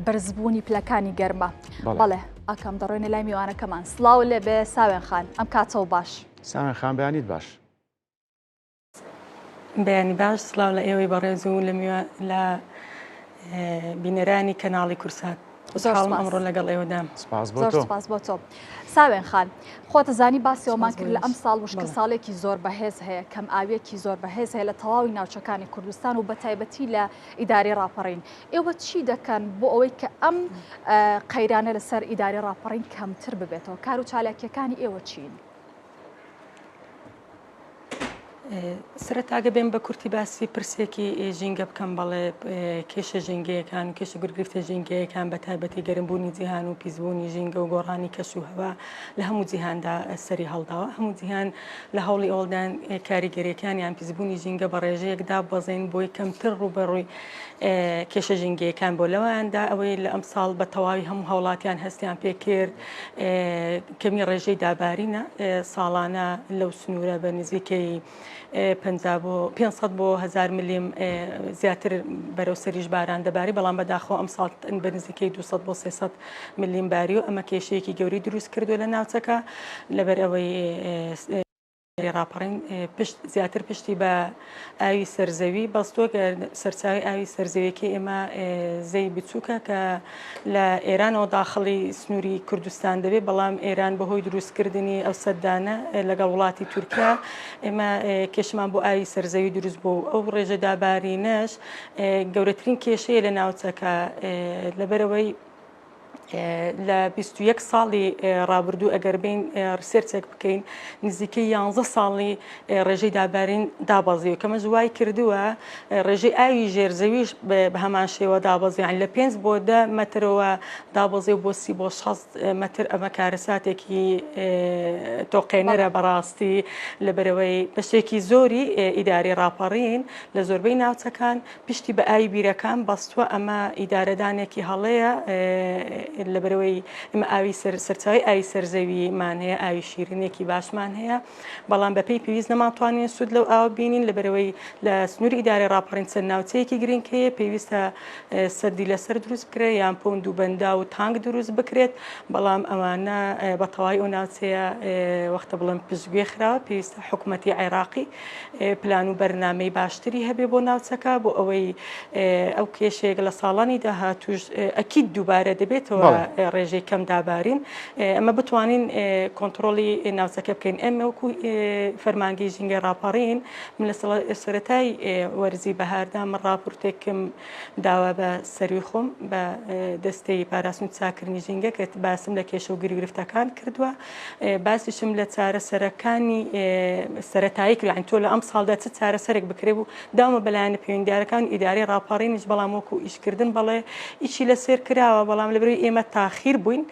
بەرزبوونی پلەکانی گەرمە. بەڵێ ئاکەم دەڕۆینە لای میوانەکەمان. سڵاو لێ بێ ساوێن خان، ئەم کاتەوە باش. ساوێن خان بەیانیت باش. بەیانی باش، سڵاو لە ئێوەی بەڕێز و لە بینەرانی کەناڵی کورسات. خوشحاڵم ئەمڕۆ لەگەڵ ئێوەدام. سپاس بۆ زۆر سپاس بۆ تۆ. ساوێن خان، خۆتە زانی باسیەوەمان کرد لە ئەم ساڵ وشکە ساڵێکی زۆر بەهێز هەیە، کەم ئاویەکی زۆر بەهێز هەیە لە تەواوی ناوچەکانی کوردستان و بە تایبەتی لە ئیداری ڕاپەڕین. ئێوە چی دەکەن بۆ ئەوەی کە ئەم قەیرانە لەسەر ئیداری ڕاپەڕین کەمتر ببێتەوە؟ کار و چالاکیەکانی ئێوە چین؟ سەرەتاگە بێن بە کورتی باسی پرسێکی ژینگە بکەم، بەڵێ کێشە ژینگەیەکان و کێشە گورگرفتە ژینگەیەکان بە تایبەتی گەرمبوونی جیهان و پیسبوونی ژینگە و گۆڕانی کەس و هەوا لە هەموو جیهاندا سەری هەڵداوە. هەموو جیهان لە هەوڵی ئەوڵدان کاریگەریەکانیان پیسبوونی ژینگە بە ڕێژەیەکدا بەزین بۆی کەمتر ڕوبەڕووی کێشە ژینگەیەکان بۆ لەوەیاندا ئەوەی لە ئەم ساڵ بە تەواوی هەموو هەوڵاتیان هەستیان پێکرد کەمی ڕێژەی دابارینە ساڵانە لەو سنوورە بە نزیکەی 500 بۆ 1000 میلیم زیاتر بەرەو سەریش باران دەباری، بەڵام بەداخۆ ئەم ساڵ بە نزیکەی 200 بۆ 300 میلیم باری و ئەمە کێشەیەکی گەوری دروست کردو لە ناوچەکە لەبەر ئەوەی ڕاپەڕین زیاتر پشتی بە ئاوی سەرزەوی بەستۆ سەرچاوی ئاوی سەرزەویەکی ئێمە زەی بچووکە کە لە ئێرانەوە داخڵی سنووری کوردستان دەبێت، بەڵام ئێران بەهۆی دروستکردنی ئەو سەردانە لەگەڵ وڵاتی تورکیا ئێمە کێشمان بۆ ئاوی سەرزەوی دروست بوو. ئەو ڕێژە دابارینەش گەورەترین کێشەیە لە ناوچەکە لەبەرەوەی لە 21 ساڵی ڕابردوو ئەگەر بین ریسێرچێک بکەین نزیکەی 11 ساڵی ڕێژەی دابارین دابەزیوە، کەمە جوای کردووە ڕێژەی ئاوی ژێرزەویش بە هەمان شێوە دابەزیان لە 5 بۆ 10 مەترەوە دابەزی و بۆ 30 بۆ 60 مەتر. ئەمە کارەساتێکی تۆقێنەرە بەڕاستی لەبەرەوەی بەشێکی زۆری ئیداری ڕاپەڕین لە زۆربەی ناوچەکان پشتی بە ئاوی بیرەکان بەستووە. ئەمە ئیدارەدانێکی هەڵەیە لەبەرەوەی ئمە ئاوی سەرچاوی ئاوی سەرزەویمان هەیە، ئاوی شیرینێکی باشمان هەیە، بەڵام بەپێی پێویست نەماتوانین سوود لەو ئاو بینین لەبەرەوەی لە سنووری ئیداری ڕاپەڕین چەند ناوچەیەکی گرنگەیە پێویستە سەردی لەسەر دروست بکرێت یان پۆند و بەندا و تانک دروست بکرێت، بەڵام ئەوانە بە تەواوی ئەو ناوچەیە وەختە بڵم پشتگوێ خراوە. پێویستە حکوومەتی عێراقی پلان و بەرنامەی باشتری هەبێ بۆ ناوچەکە بۆ ئەوەی ئەو کێشەیەک لە ساڵانی داهاتوش ئەکید دووبارە دەبێتەوە ڕێژەی کەم دابارین ئەمە بتوانین کۆنتترۆلی ناوچەکە بکەین. ئەمە وەکو فەرمانگەی ژینگە ڕاپەڕین من لە سەرەتای وەرزی بەهاردا من ڕاپۆرتێکم داوا بە سەروی خۆم بە دەستەی پاراستنی چاکردنی ژینگە کە باسم لە کێشە و گرفتەکان کردووە، باسیشم لە چارەسەرەکانی سەرەتایی کرد تۆ لە ئەم ساڵدا چ چارەسەرێک بکرێ بوو داومە بەلایەنە پەیوەندیدارەکان ئیداری ڕاپەڕینیش، بەڵام وەکو ئیشکردن بەڵێ ئیشی لەسێر کراوە، بەڵام لەبەرەوەی ئێمە تاخیر بووین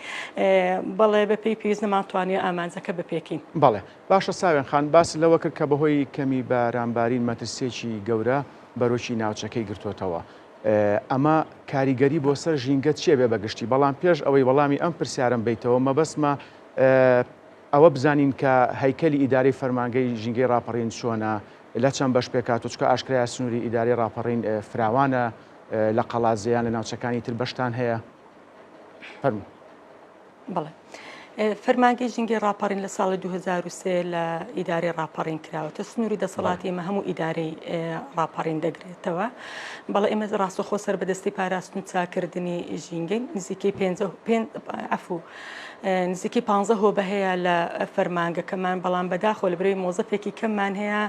بەڵێ بەپێی پێویست نەماتوانێت ئامانجەکە بپێکین. بەڵێ باشە ساوێن خان باس لەوە کرد کە بەهۆی کەمی بارانبارین مەترسێکی گەورە بەرۆکی ناوچەکەی گرتوتەوە. ئەمە کاریگەری بۆ سەر ژینگە چیە بێ بەگشتی؟ بەڵام پێش ئەوەی وەڵامی ئەم پرسیارم بیتەوە مەبەسمە ئەوە بزانین کە هەیکەلی ئیداری فەرمانگەی ژینگەی ڕاپەڕین چۆنە، لە چەند بەش پێکات و چکە ئاشکرای سنووری ئیداری ڕاپەڕین فراوانە لە قەڵازیان لە ناوچەکانی تر بەشتان هەیە؟ فەرموو. بەڵێ فەرمانگەی ژینگەی ڕاپەڕین لە ساڵی 2003 لە ئیداری ڕاپەڕین کراوەتە. سنووری دەسەڵاتی ئێمە هەموو ئیدارەی ڕاپەڕین دەگرێتەوە، بەڵێ ئێمە ڕاستەخۆ سەربەدەستی پاراستن و چاکردنی ژینگەی نزیکەی نزیکی 15 هۆ بە هەیە لە فەرمانگەکەمان، بەڵام بەداخۆ لە برەوەی مۆزەفێکی کەممان هەیە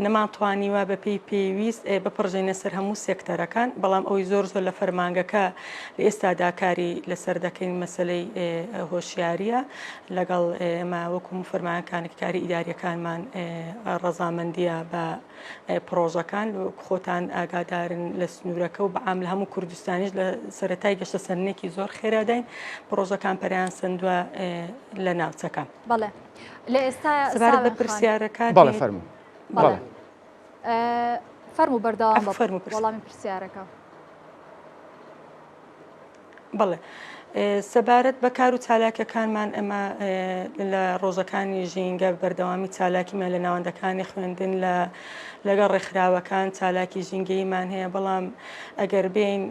نەماتوانیوە بەپێی پێویست بپڕژێنە سەر هەموو سێکتەرەکان، بەڵام ئەوی زۆر لە فەرمانگەکە لە ئێستادا کاری لەسەر دەکەین مەسلەی هۆشیاریە لەگەڵ ئێمە وەکو فەرمانەکانی کاری ئیداریەکانمان ڕەزامەندیە بە پرۆژەکان خۆتان ئاگادارن لە سنوورەکە و بەعام لە هەموو کوردستانیش لە سەرەتای گەشتە سەرنێکی زۆر خێراداین پرۆژەکان پەریان سندووە لە ناوچەکە. بەڵێ لە ئێستا سەبارەت بە پرسیارەکان بەڵێ فەرموو. بەڵێ فەرموو بەردەوام وەڵامی پرسیارەکە. بەڵێ سەبارەت بە کار و چالاکیەکانمان ئەمە لە ڕۆژەکانی ژینگە بەردەوامی چالاکیمان لە ناوەندەکانی خوێندن لەگەڵ ڕێکخراوەکان چالاکی ژینگەیمان هەیە بەڵام ئەگەر بین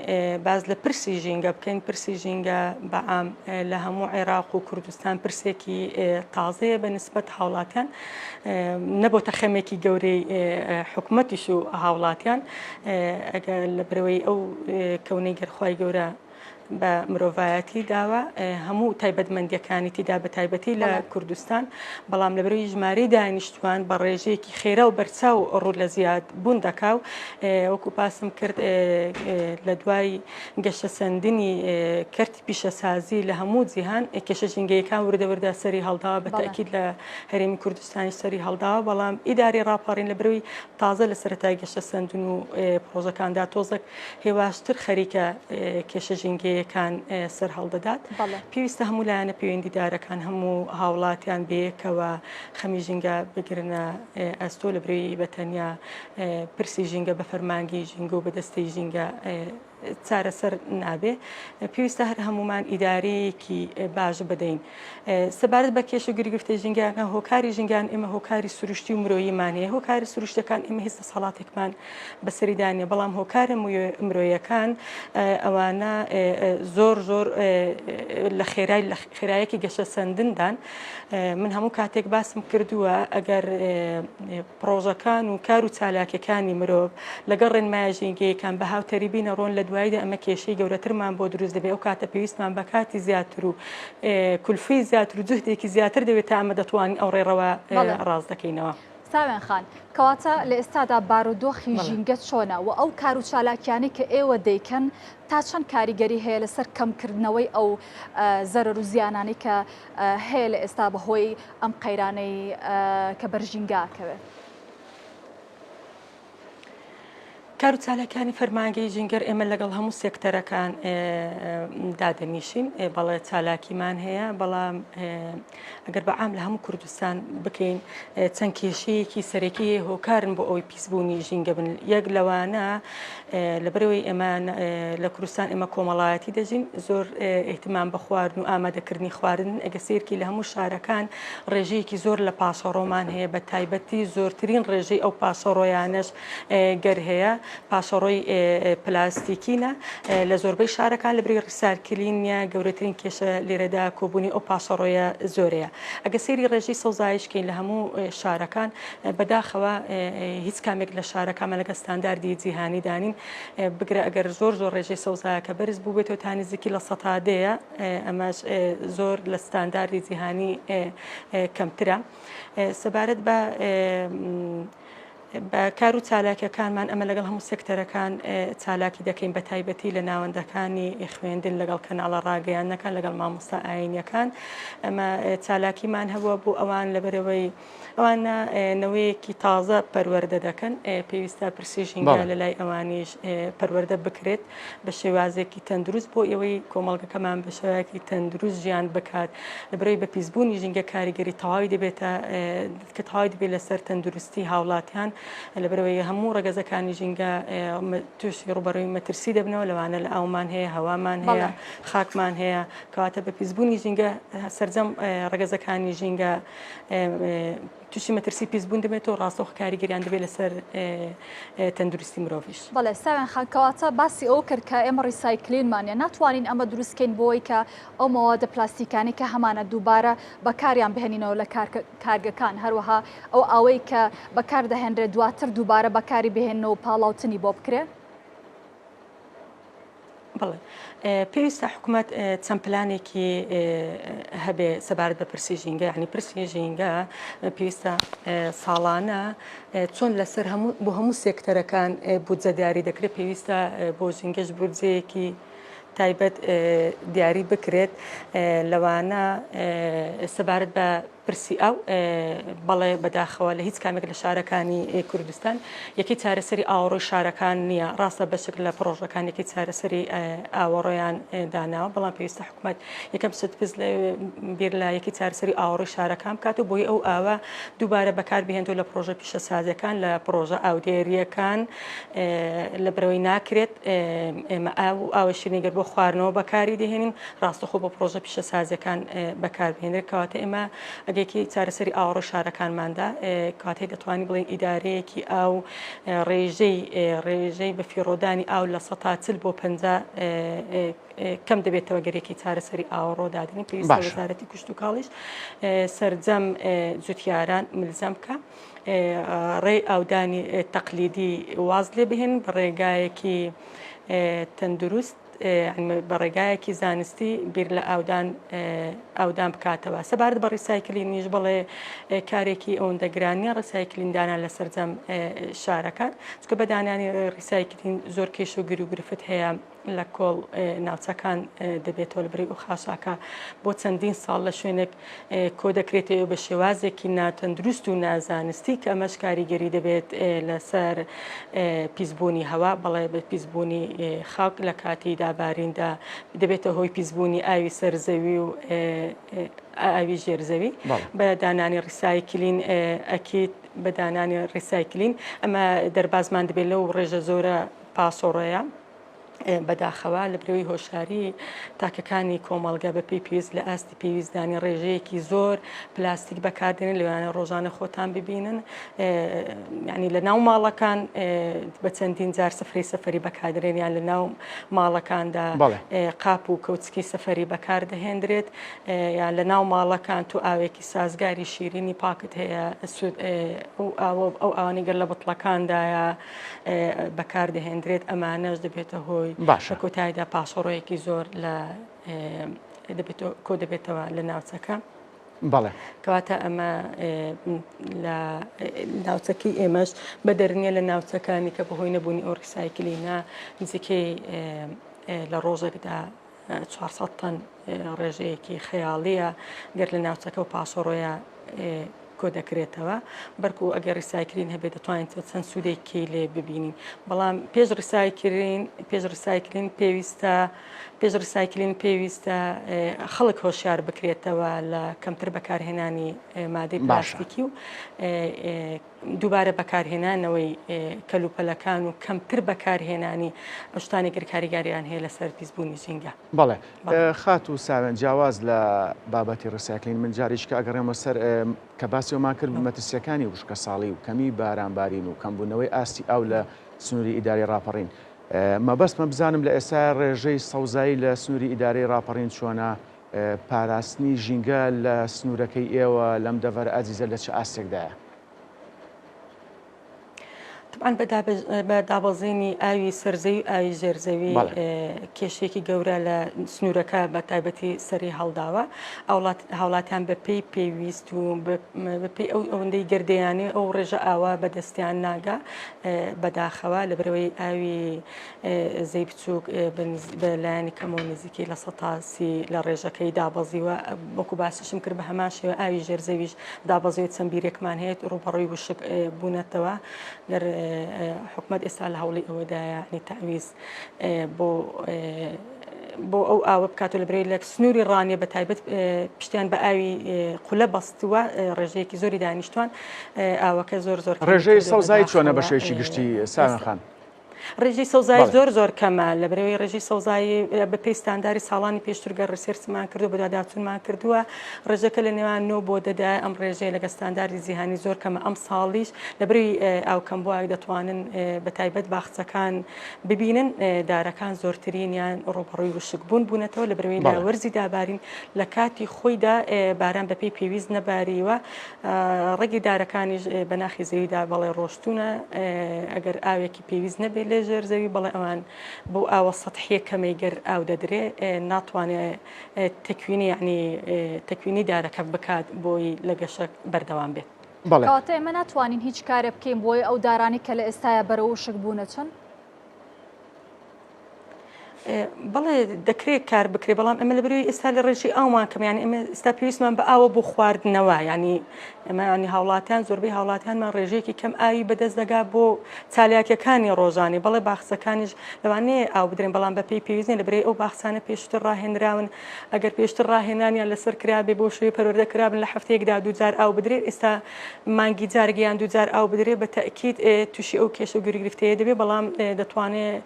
باز لە پرسی ژینگە بکەین پرسی ژینگە بەعام لە هەموو عێراق و کوردستان پرسێکی تازەیە بە نسبەت هاوڵاتیان نەبووتە خەمێکی گەورەی حکوومەتیش و هاوڵاتیان ئەگەر لە برەوەی ئەو کەونەی گەرخوای گەورە بە مرۆڤایەتی داوە هەموو تایبەتمەندیەکانی تیدا بە تایبەتی لە کوردستان بەڵام لەبەرەوەی ژمارەی دانیشتوان بە ڕێژەیەکی خێرا و بەرچاو ڕوو لە زیاد بوون دەکاو وەکو پاسم کرد لە دوای گەشە سەندنی کەرتی پیشەسازی لە هەموو جیهان کێشە ژینگەیەکان وردەوردە سەری هەڵداوە بە تاکید لە هەرێمی کوردستانی سەری هەڵداوە بەڵام ئیداری ڕاپەڕین لە بەرەوەی تازە لە سەرەتای گەشە سەندن و پرۆژەکاندا تۆزێک هێواشتر خەریکە کێشە ژینگەیە کان سەر هەڵدەدات پێویستە هەموو لایەنە پەیوەندیدارەکان هەموو هاوڵاتیان بەیەکەوە خەمی ژینگە بگرنە ئەستۆ لە برەوەی بەتەنیا پرسی ژینگە بە فەرمانگی ژینگە و بەدەستەی ژینگە چارەسەر نابێ پێویستە هەر هەمومان ئیدارەیەکی باش بدەین سەبارەت بە کێشە گرفتە ژینگەکان هۆکاری ژینگان ئێمە هۆکاری سروشتی و مرۆییمانەیە هۆکاری سروشتەکان ئێمە هیچ دەسەڵاتێکمان بەسەریدانە بەڵام هۆکارە مرۆیەکان ئەوانە زۆر لە خێرایەکی گەشە سەندندان من هەموو کاتێک باسم کردووە ئەگەر پرۆژەکان و کار و چالاکیەکانی مرۆڤ لەگەڵ ڕێنمایە ژینگەیەکان بە هاوتەری بینە ڕۆن لە دوایدا ئەمە کێشەی گەورەترمان بۆ دروست دەبێت ئەو کاتە پێویستمان بە کاتی زیاتر و کولفەی زیاتر و جوهدێکی زیاتر دەوێت تا ئەمە دەتوانین ئەو ڕێڕەوە ڕاست دەکەینەوە. ساوێن خان کەواتە لە ئێستادا بارودۆخی ژینگە چۆنە و ئەو کار و چالاکیانی کە ئێوە دەیکەن تا چەند کاریگەری هەیە لەسەر کەمکردنەوەی ئەو زەرەر و زیانانی کە هەیە لە ئێستا بەهۆی ئەم قەیرانەی کە بەرژینگاکەوێت. کار و چالاکانی فەرمانگەی ژینگەر ئێمە لەگەڵ هەموو سێکتەرەکان دادەنیشین بەڵێ چالاکیمان هەیە بەڵام ئەگەر بەعام لە هەموو کوردستان بکەین چەند کێشەیەکی سەرەکی هۆکارن بۆ ئەوی پیسبوونی ژینگە بن یەک لەوانە لەبەرەوەی ئێمە لە کوردستان ئێمە کۆمەڵایەتی دەژین زۆر ئێحتیمام بە خواردن و ئامادەکردنی خواردن ئەگە سیرکی لە هەموو شارەکان ڕێژەیەکی زۆر لە پاسەڕۆمان هەیە بە تایبەتی زۆرترین ڕێژەی ئەو پاسەڕۆیانەش گەر هەیە پاسەڕۆی پلاستیکینە لە زۆربەی شارەکان لە بری ڕیسارکلینە گەورەترین کێشە لێرەدا کۆبوونی ئەو پاسەڕۆیە زۆرەیە ئەگە سێری ڕێژەی سەوزایشکەین لە هەموو شارەکان بەداخەوە هیچ کامێک لە شارەکانمە لەگە ستانداردی جیهانی دانین بگرە ئەگەر زۆر ڕێژەی سەوزایەکە بەرز بوو بێتەوە تا نزیکی لە سەتادەیە ئەمەش زۆر لە ستانداردی جیهانی کەمترە سەبارەت بە کار و چالاکیەکانمان ئەمە لەگەڵ هەموو سێکتەرەکان چالاکی دەکەین بە تایبەتی لە ناوەندەکانی خوێندن لەگەڵ کەناڵە ڕاگەیانەکان لەگەڵ مامۆستا ئاینیەکان ئەمە چالاکیمان هەبووە بۆ ئەوان لەبەرەوەی ئەوانە نەوەیەکی تازە پەروەردە دەکەن پێویستە پرسی ژینگە لە لای ئەوانیش پەروەردە بکرێت بە شێوازێکی تەندروست بۆ ئێوەی کۆمەڵگەکەمان بە شێوەیەکی تەندروست ژیان بکات لەبەرەوەی بە پیسبوونی ژینگە کاریگەری تەواوی دەبێتە کە تەواوی دەبێت لەسەر تەندروستی هاوڵاتیان لەبەرەوەی هەموو ڕێگەزەکانی ژینگە تووشی ڕوبەڕووی مەترسی دەبنەوە لەوانە لە ئاومان هەیە هەوامان هەیە خاکمان هەیە کەواتە بە پیسبوونی ژینگە سەرجەم ڕێگەزەکانی ژینگە تووشی مەترسی پیسبوون دەبێتەوە ڕاستەوخ کاریگەریان دەبێت لەسەر تەندروستی مرۆڤیش. بەڵێ ساوێن خان کەواتە باسی ئەو کرد کە ئێمە ڕیسایکلینمانە ناتوانین ئەمە دروستکەین بۆی کە ئەو مەوادە پلاستیکانی کە هەمانە دووبارە بەکاریان بهێنینەوە لە کارگەکان هەروەها ئەو ئەوەی کە بەکار دەهێنرێت دواتر دووبارە بەکاری بهێنەوە پاڵاوتنی بۆ بکرێت. بەڵێ پێویستە حکوومەت چەند پلانێکی هەبێ سەبارەت بە پرسی ژینگە یعنی پرسی ژینگە پێویستە ساڵانە چۆن لەسەر بۆ هەموو سێکتەرەکان بودجەداری دەکرێت پێویستە بۆ ژینگەش بودجەیەکی تایبەت دیاری بکرێت لەوانە سەبارەت بە پرسی ئەو بەڵێ بەداخەوە لە هیچ کامێک لە شارەکانی کوردستان یەکی چارەسەری ئاوەڕۆی شارەکان نییە ڕاستە بەشێک لە پرۆژەکانێکی چارەسەری ئاوەڕۆیان داناوە بەڵام پێویستە حکوومەت یەکەم سەتپز لە بیر لە یەکی چارەسەری ئاوەڕۆی شارەکان بکات و بۆی ئەو ئاوە دووبارە بەکاربهێنێتەوە لە پرۆژە پیشەسازیەکان لە پرۆژە ئاودێریەکان لە برەوەی ناکرێت ئێمە ئاوە شیرینگەر بۆ خواردنەوە بەکاری دەهێنین ڕاستەخۆ بۆ پرۆژە پیشەسازیەکان بەکاربهێنرێت کەواتە ئێمە ئەگەیکی چارەسەری ئاوەڕۆی شارەکانماندا کاتێک دەتوانین بڵێن ئیدارەیەکی ئاو ڕێژەی بە فیرۆدانی ئاو لە 140 بۆ 50 کەم دەبێتەوە گەرێکی چارەسەری ئاوەڕۆ دادنی پێویستە وەزارەتی کشت و کاڵیش سەرجەم جوتیاران ملزەم بکە ڕێی ئاودانی تەقلیدی واز لێ بهێن بە ڕێگایەکی تەندروست بە ڕێگایەکی زانستی بیر لە ئاودان بکاتەوە سەبارەت بە ڕیسایکلینیش بڵێ کارێکی ئەوەندەگرانیە ڕیسایکلینندانە لە سەرجەم شارەکان چکە بەدانانی ڕیسایکلین زۆر کێش و گرفت هەیە لە کۆڵ ناوچەکان دەبێتەوە لە بەرەی و خاشاکە بۆ چەندین ساڵ لە شوێنێک کۆ دەکرێتەوە بە شێوازێکی ناتەندروست و نازانستی کە ئەمەش کاریگەری دەبێت لەسەر پیسبوونی هەوا بەڵێ بە پیسبوونی خاک لە کاتی داباریندا دەبێتە هۆی پیسبوونی ئاوی سەرزەوی و ئاوی ژێرزەوی بە دانانی ڕیسایکلین ئەکیت بە دانانی ڕیسایکلین ئەمە دەربازمان دەبێت لەو ڕێژە زۆرە پاسۆڕەیە بەداخەوە لە برەوەی هۆشاری تاکەکانی کۆمەڵگە بە پێی پێویست لە ئاستی پێویستدانی ڕێژەیەکی زۆر پلاستیک بەکاردێنن لەوانە ڕۆژانە خۆتان ببینن یعنی لە ناو ماڵەکان بە چەندین جار سەفری بەکاردێنیان لە ناو ماڵەکاندا قاپ و کەوچکی سەفری بەکاردەهێنرێت یان لە ناو ماڵەکان تو ئاوێکی سازگاری شیرینی پاکت هەیە ئەو ئاوانی گەر لە بەتڵەکاندایە بەکاردەهێنرێت ئەمانەش دەبێتە هۆی کۆتاییدا پاسۆڕەیەکی زۆر لە کۆ دەبێتەوە لە ناوچەکە کەواتە ئەمە لە ناوچەکەی ئێمەش بە دەرنیە لە ناوچەکانی کە بەهۆی نەبوونی ئەو ڕیسایکلینە نزیکەی لە ڕۆژێکدا 400 تەن ڕێژەیەکی خەیاڵیە گەر لە ناوچەکە و پاسۆڕۆیە کۆ دەکرێتەوە بەرکو و ئەگەر ڕیسایکلین هەبێت دەتوانین چەند سوودێکی لێ ببینین بەڵام پێش ڕیسایکلین پێویستە خەڵک هۆشیار بکرێتەوە لە کەمتر بەکارهێنانی مادەی پلاستیکی و دووبارە بەکارهێنانەوەی کەلوپەلەکان و کەمتر بەکارهێنانی ئەو شتانی کاریگاریان هەیە لەسەر پیسبوونی ژینگە بەڵێ خات و ساوێن جیاواز لە بابەتی ڕیسایکلین من جاریشکە ئەگەڕێمە سەر کە باسیەوەمان کرد مەترسیەکانی وشکە ساڵی و کەمی بارانبارین و کەمبوونەوەی ئاستی ئەو لە سنووری ئیداری ڕاپەڕین مەبەستمە بزانم لە ئێستا ڕێژەی سەوزایی لە سنووری ئیدارەی ڕاپەڕین چۆنە پاراستنی ژینگە لە سنوورەکەی ئێوە لەم دەڤەر ئازیزە لە چه ئاستێکدایە طبعاً بە دابەزینی ئاوی سەرزەوی و ئاوی ژێرزەوی کێشێکی گەورە لە سنوورەکە بە تایبەتی سەری هەڵداوە هاوڵاتیان بە پێی پێویست و بەپێی ئەو ئەوەندەی گردەیانی ئەو ڕێژە ئاوا بەدەستیان ناگا بەداخەوە لە برەوەی ئاوی زەی بچووک بەلایانی کەمەوە نزیکی لە 100 لە ڕێژەکەی دابەزیوە وەکو باسیشم کرد بە هەمان شێوە ئاوی ژێرزەویش دابەزیوە چەند بیرێکمان هەیە ڕووبەڕووی وشک بوونەتەوە حکومت ئێستا لە هەوڵی ئەوەدایە تعویز بۆ ئەو ئاوە بکاتۆ لە برەی لە سنووری ڕانیە بە تایبەت پشتیان بە ئاوی قولە بەستووە ڕێژەیەکی زۆری دانیشتوان ئاوەکە زۆر ڕێژەی سەوزایی چۆنە بەشێکی گشتی ساوێنخان ڕێژەی سەوزایی زۆر کەمە لە بەرەوەی ڕێژەی سەوزایی بە پێی ستانداری ساڵانی پێشترگە ڕسێرسمان کردو بە داداچوونمان کردووە ڕێژەکە لە نێوان 9 بۆ 10 ئەم ڕێژەیە لەگە ستانداری زیهانی زۆر کەمە ئەم ساڵیش لە بەرەوەی ئاو کەمبووە دەتوانن بە تایبەت باخچەکان ببینن دارەکان زۆرترینیان ڕووبەڕووی وشک بوونەتەوە لە بەرەوەی لە وەرزی دابارین لە کاتی خۆیدا باران بە پێی پێویست نەباریوە ڕێگی دارەکانیش بەناخی زەویدا بەڵێ ڕۆشتونە ئەگەر ئاوێکی پێویست نەبێت لێ ژێرزەوی بەڵێ ئەوان بۆ ئاوە سەتحیە کەمەی گەر ئاو دەدرێ ناتوانێت تەکوینی یعنی تەکوینی دارەکە بکات بۆی لە گەشەک بەردەوام بێت کەواتە ئێمە ناتوانین هیچ کارێ بکەین بۆی ئەو دارانی کە لە ئێستاە بەرەو وشک بوونە چەند بەڵێ دەکرێت کار بکرێ بەڵام ئەمە لەبەرەوەی ئێستا لە ڕێژی ئاومان کەم یعنی ئەمە ئێستا پێویستمان بە ئاوە بۆ خواردنەوە ینی ئەمە ینی هاوڵاتیان زۆربەی هاوڵاتیانمان ڕێژەیەکی کەم ئاوی بەدەست دەگا بۆ چالاکیەکانی ڕۆژانی بەڵێ باخچەکانیش لەوانەیە ئاو بدرێن بەڵام بە پێی پێویستنی لەبەرەی ئەو باخچانە پێشتر ڕاهێنراون ئەگەر پێشتر ڕاهێنانیان لەسەر کرابێ بۆ شوێ پەروەردە کرابن لە هەفتەیەکدا دووجار ئاو بدرێت ئێستا مانگی جارگەیان دووجار ئاو بدرێت بە تەئکید تووشی ئەو کێشە و گرفتەیە دەبێت بەڵام دەتوانێت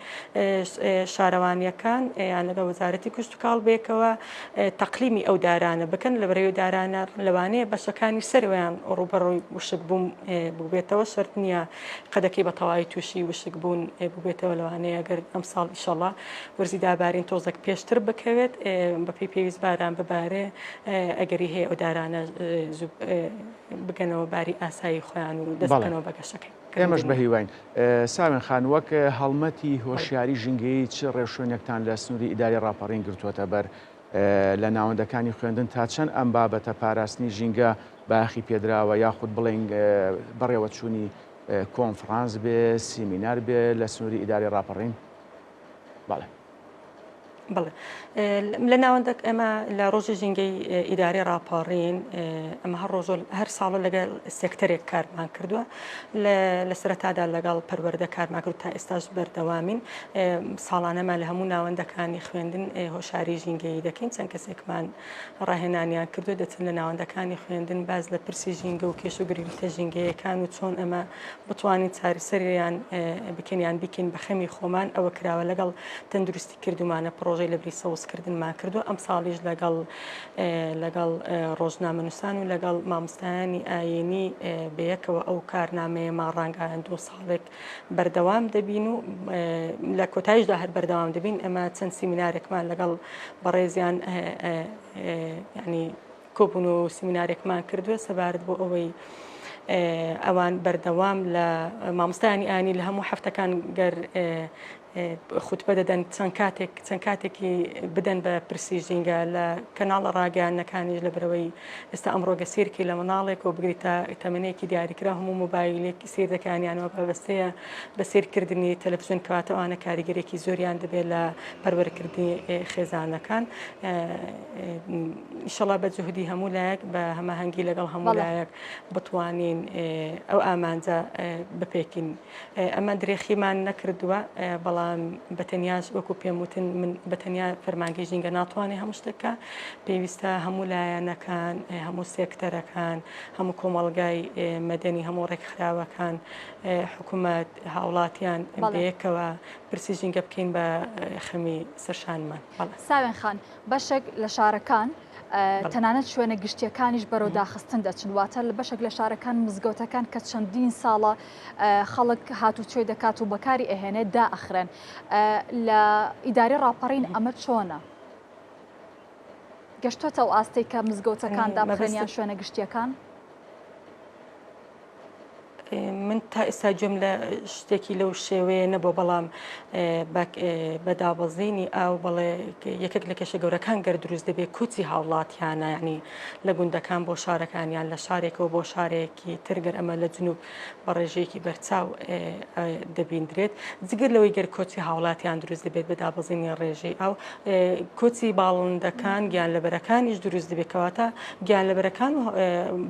شارەوانیەکان یان لەگە وەزارەتی کشت و کاڵ بێکەوە تەقلیمی ئەو دارانە بکەن لە بەرەوەی دارانە لەوانەیە بەشەکانی سەرویان ڕوبەڕووی وشک بووم ببێتەوە شەرت نییە قەدەکەی بە تەواوی تووشی وشک بوون ببێتەوە لەوانەیە ئەگەر ئەم ساڵ ئیشەڵڵا وەرزی دابارین تۆزێک پێشتر بکەوێت بەپی پێویست باران ببارێ ئەگەری هەیە ئەو دارانە بگەنەوە باری ئاسایی خۆیان و دەستکەنەوە بەگەشەکەی ئێمەش بە هیواین ساوێن خان وەک هەڵمەتی هۆشیاری ژینگەی چ ڕێوشوێنێکتان لە سنووری ئیداری ڕاپەڕین گرتووەتە بەر لە ناوەندەکانی خوێندن تا چەند ئەم بابەتە پاراستنی ژینگە باخی پێدراوە یاخود بڵێن بەڕێوە چوونی کۆنفرانس بێ سیمینار بێ لە سنووری ئیداری ڕاپەڕین بەڵێ بڵێ لە ناوەندەک ئەمە لە ڕۆژی ژینگەی ئیداری ڕاپەڕین ئەمە هەر ڕۆژ هەر ساڵە لەگەڵ سێکتەرێک کارمان کردووە لە سەرەتادا لەگەڵ پەروەردە کارمان کرد تا ئێستاش بەردەوامین ساڵانەمان لە هەموو ناوەندەکانی خوێندن هۆشاری ژینگەی دەکەین چەند کەسێکمان ڕاهێنانیان کردو دەچن لە ناوەندەکانی خوێندن باز لە پرسی ژینگە و کێش و گرفتە ژینگەیەکان و چۆن ئەمە بتوانین چارەسەریان بکەنیان بیکەین بە خەمی خۆمان ئەوە کراوە لەگەڵ تەندروستی کردومانە پرۆژەی لەبری سەوزکردنمان کردو ئەم ساڵیش لەگەڵ ڕۆژنامەنووسان و لەگەڵ مامۆستایانی ئاینی بەیەکەوە ئەو کارنامەیەمان ڕانگەیان 2 ساڵێک بەردەوام دەبین و لە کۆتاییشدا هەر بەردەوام دەبین ئەمە چەند سیمینارێکمان لەگەڵ بەڕێزیان ینی کۆبوون و سیمینارێکمان کردووە سەبارەت بۆ ئەوەی ئەوان بەردەوام لە مامۆستایانی ئاینی لە هەموو هەفتەکان گەر خوتبە دەدەن چەند کاتێکی بدەن بە پرسی ژینگە لە کەناڵە ڕاگەیانەکانیش لە بەرەوەی ئێستا ئەمڕۆگە سیرکی لە مناڵێک و بگریتە تەمەنەیەکی دیاریکرا هەموو مۆبایلێکی سیر دەکانیانەوە بەبەستەیە بە سیرکردنی تەلەڤیزیۆن کەواتەوانە کاریگەرێکی زۆریان دەبێت لە پەروەردەکردنی خێزانەکان ئینشەڵا بە جوهدی هەموو لایەک بە هەماهەنگی لەگەڵ هەموو لایەک بتوانین ئەو ئامانجە بپێکین ئەمە درێخیمان نەکردووە بەڵام بەتەنیاش وەکو پێم وتن من بەتەنیا فەرمانگەی ژینگە ناتوانێ هەموو شتێکە پێویستە هەموو لایەنەکان هەموو سێکتەرەکان هەموو کۆمەڵگای مەدەنی هەموو ڕێکخراوەکان حکوومەت هاوڵاتیان بەیەکەوە پرسی ژینگە بکەین بە خەمی سەرشانمان. ساوێن خان بەشێک لە شارەکان تەنانەت شوێنە گشتیەکانیش بەرەو داخستن دەچن واتە لە بەشێک لە شارەکان مزگەوتەکان کە چەندین ساڵە خەڵک هاتوچۆی دەکات و بەکاری ئەهێنێت دائەخرێن لە ئیداری ڕاپەڕین ئەمە چۆنە؟ گەشتۆتە ئەو ئاستەی کە مزگەوتەکان دابخرێنیان شوێنە گشتیەکان؟ من تا ئێستا گوێم لە شتێکی لەو شێوەیە نەبوو بەڵام بەدابەزینی ئاو بەڵێ یەکێک لە کێشە گەورەکان گەر دروست دەبێت کوچی هاوڵاتیانە ینی لە گوندەکان بۆ شارەکانیان لە شارێکەوە بۆ شارێکی ترگەر ئەمە لە جنوب بە ڕێژەیەکی بەرچاو دەبیندرێت جگەر لەوەی گەر کۆچی هاوڵاتیان دروست دەبێت بەدابەزینی ڕێژەی ئەو کۆچی باڵندەکان گیانلەبەرەکانیش دروست دەبێت کەواتە گیانلەبەرەکان و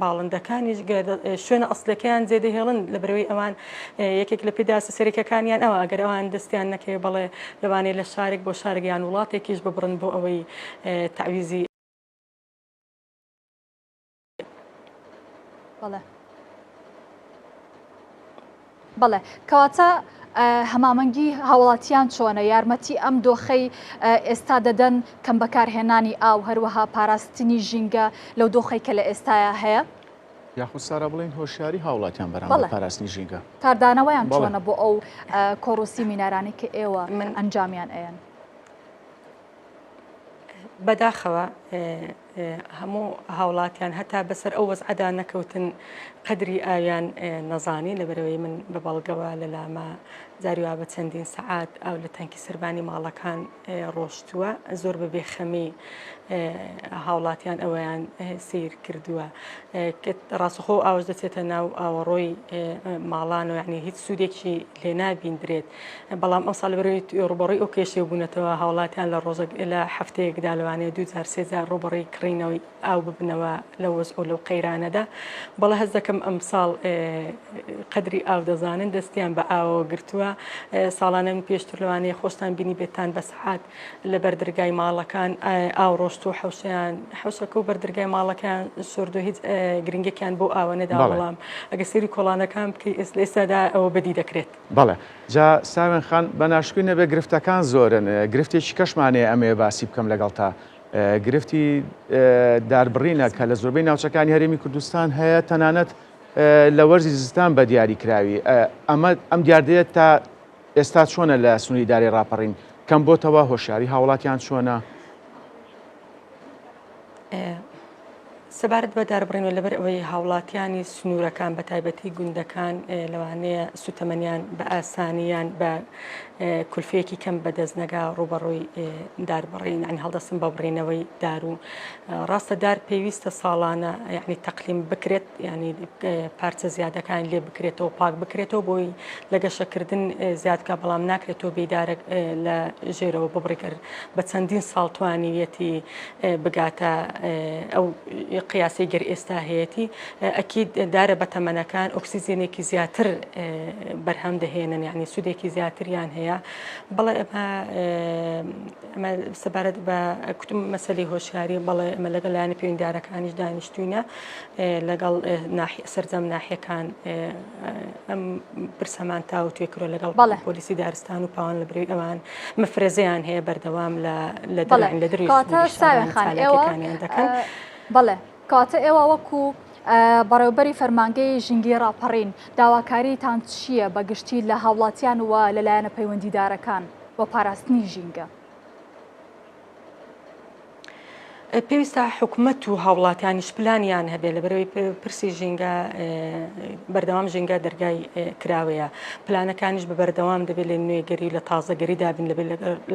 باڵندەکانیش شوێنە ئەسلەکەیان جێدەهێڵن لە بەرەوەی ئەوان یەکێک لە پێداسە سەرەکیەکانیان ئەوە ئەگەر ئەوان دەستیان نەکەی بەڵێ لەوانەیە لە شارێک بۆ شارێکیان وڵاتێکیش ببڕن بۆ ئەوەی تعویزی بەڵێ کەواتە هەمامەنگی هاوڵاتیان چۆنە یارمەتی ئەم دۆخەی ئێستا دەدەن کەم بەکارهێنانی ئاو هەروەها پاراستنی ژینگە لەو دۆخەی کە لە ئێستاە هەیە یاخود سارا بڵین هۆشیاری هاوڵاتیان بەرامبەر پاراستنی ژینگە کاردانەوەیان چۆنە بۆ ئەو کۆڕۆسی مینارانی کە ئێوە ئەنجامیان ئەیەن بەداخەوە هەموو هاوڵاتیان هەتا بەسەر ئەو وەزعەدا نەکەوتن قەدری ئاویان نەزانی لەبەرەوەی من بە بەڵگەوە لە لامە جاریوا بە چەندین سەعات ئەو لە تەنکی سربانی ماڵەکان ڕۆشتووە زۆر بە بێخەمی هاوڵاتیان ئەوەیان سیر کردووە ڕاستەخۆ ئاوش دەچێتە ناو ئاوەڕۆی ماڵانەوە یعنی هیچ سوودێکی لێ نابیندرێت بەڵام ئەم ساڵ بەرەوەی ڕوبەڕۆی ئەو کێشەی بوونەتەوە هاوڵاتیان لە ڕۆژە لە هەفتەیەکدا لەوانەیە 2003 ڕوبەڕی کڕینەوەی ئاو ببنەوە لە وەز ئەو لەو قەیرانەدا بەڵە هەز دەکەم ئەم ساڵ قەدری ئاو دەزانن دەستیان بە ئاوە گرتووە ساڵانە من پێشتر لەوانەیە خۆشتان بینی بێتان بە سەعات لە بەردرگای ماڵەکان ئاو ڕۆشت و حوسەکە و بەردرگای ماڵەکان سوردو هیچ گرنگێکیان بۆ ئاوە نەدا بەڵام ئەگە سەیری کۆڵانەکان بکەی ئێستادا ئەوە بەدی دەکرێت بەڵێ جا ساوێن خان بە ناشکوی نەبێ گرفتەکان زۆرن گرفتێکی کەشمانەیە ئەمێ باسی بکەم لەگەڵ تا گرفتی داربڕینە کە لە زۆربەی ناوچەکانی هەرێمی کوردستان هەیە تەنانەت لە وەرزی زستان بە دیاری کراوی ئەم دیاردەیە تا ئێستا چۆنە لە سنووری داری ڕاپەڕین کەم بۆتەوە هۆشیاری هاوڵاتیان چۆنە سەبارەت بە داربڕینەوە لەبەر ئەوەی هاوڵاتیانی سنوورەکان بە تایبەتی گوندەکان لەوانەیە سوتەمەنیان بە ئاسانیان بە کولفەیەکی کەم بەدەست نەگا ڕوبەڕۆی داربڕین ئەنی هەڵدەستن بە بڕینەوەی دار و ڕاستە دار پێویستە ساڵانە یعنی تەقلیم بکرێت ینی پارچە زیادەکان لێ بکرێتەوە پاک بکرێتەوە بۆی لە گەشەکردن زیادکە بەڵام ناکرێتەوە بێدارێک لە ژێرەوە ببڕێکرد بە چەندین ساڵ توانیویەتی بگاتە ئەو قیاسی گەر ئێستا هەیەی ئەکید دارە بە تەمەنەکان ئۆکسیزیێنێکی زیاتر بەرهەم دەهێنن یعنی سوودێکی زیاتریان هەیە بەڵێ ئەمە سەبارەت بە کوتم مەسەلی هۆشیاری بەڵێ ئەمە لەگەڵ لایەنە پەیوەندیدارەکانیش دانیشتوینە لەگەڵ سەرجەم ناحیەکان ئەم پرسەمان تاو توێکرۆ لەگەڵ پۆلیسی دارستان و پاوان لە برەوەی ئەوان مەفرەزەیان هەیە بەردەوام لە دەڵین لە دروستەکانیان دەکەن بەڵێ کاتە ئێوە وەکو بەڕێوەبەری فەرمانگەی ژینگەی ڕاپەڕین داواکاریتان چییە بەگشتی لە هاوڵاتیان وە لەلایەنە پەیوەندیدارەکان بۆ پاراستنی ژینگە؟ پێویستە حکوومەت و هاوڵاتیانیش پلانیان هەبێت لە بەرەوەی پرسی ژینگە بەردەوام ژینگە دەرگای کراوەیە پلانەکانیش بە بەردەوام دەبێت لە نوێگەری لە تازەگەری دابین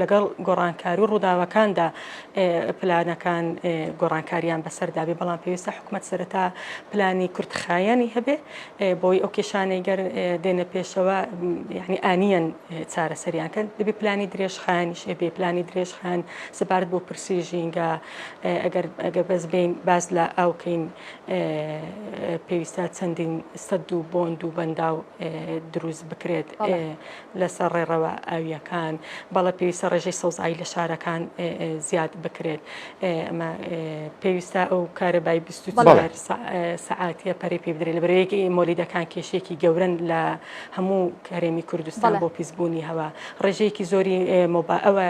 لەگەڵ گۆڕانکاری و ڕووداوەکاندا پلانەکان گۆڕانکاریان بەسەردابێ بەڵام پێویستە حکوومەت سەرەتا پلانی کورتخایانی هەبێ بۆی ئەو کێشانەی گەر دێنە پێشەوە یعنی ئانیەن چارەسەریان کە دەبێت پلانی درێژخایانیش هەبێ پلانی درێژخایان سەبارەت بۆ پرسی ژینگە ئەگەر بەس بین باز لە ئاوکەین پێویستە چەندین سەد و بۆند و بەندا و دروست بکرێت لەسەر ڕێڕەوە ئاویەکان بەڵە پێویستە ڕێژەی سەوزایی لە شارەکان زیاد بکرێت ئەمە پێویستە ئەو کارەبای 24 سەعاتیە پەری پێ بدرێت لە بەرەیەکی مۆلیدەکان کێشێکی گەورن لە هەموو کارێمی کوردستان بۆ پیسبوونی هەوا ڕێژەیەکی زۆری ئەوە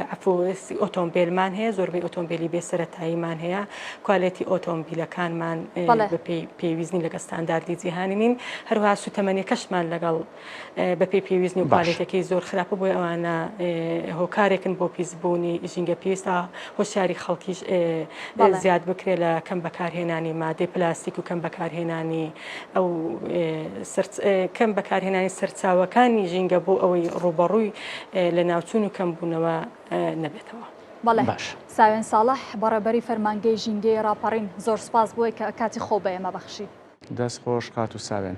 ئۆتۆمبیلمان هەیە زۆربەی ئۆتۆمبیلی بێسەرەتاییمان هەیە کوالێتی ئۆتۆمبیلەکانمان پێویستنی لەگە ستانداردی جیهانی نین هەروها سوتەمەنیەکەشمان لەگەڵ بە پێی پێویستنی و کوالێتەکەی زۆر خراپە بۆی ئەوانە هۆکارێکن بۆ پیسبوونی ژینگە پێویستە هۆشیاری خەڵکیش زیاد بکرێت لە کەم بەکارهێنانی مادەی پلاستیک و کەم بەکارهێنانی ئەو کەم بەکارهێنانی سەرچاوەکانی ژینگە بۆ ئەوەی ڕوبەڕووی لە ناوچوون و کەمبوونەوە نەبێتەوە. بەڵێ ساوێن ساڵح بەڕێبەری فەرمانگەی ژینگەی ڕاپەڕین زۆر سپاس بۆی کە کاتی خۆ بە ئێمە بەخشی دەست خۆش قات و ساوێن.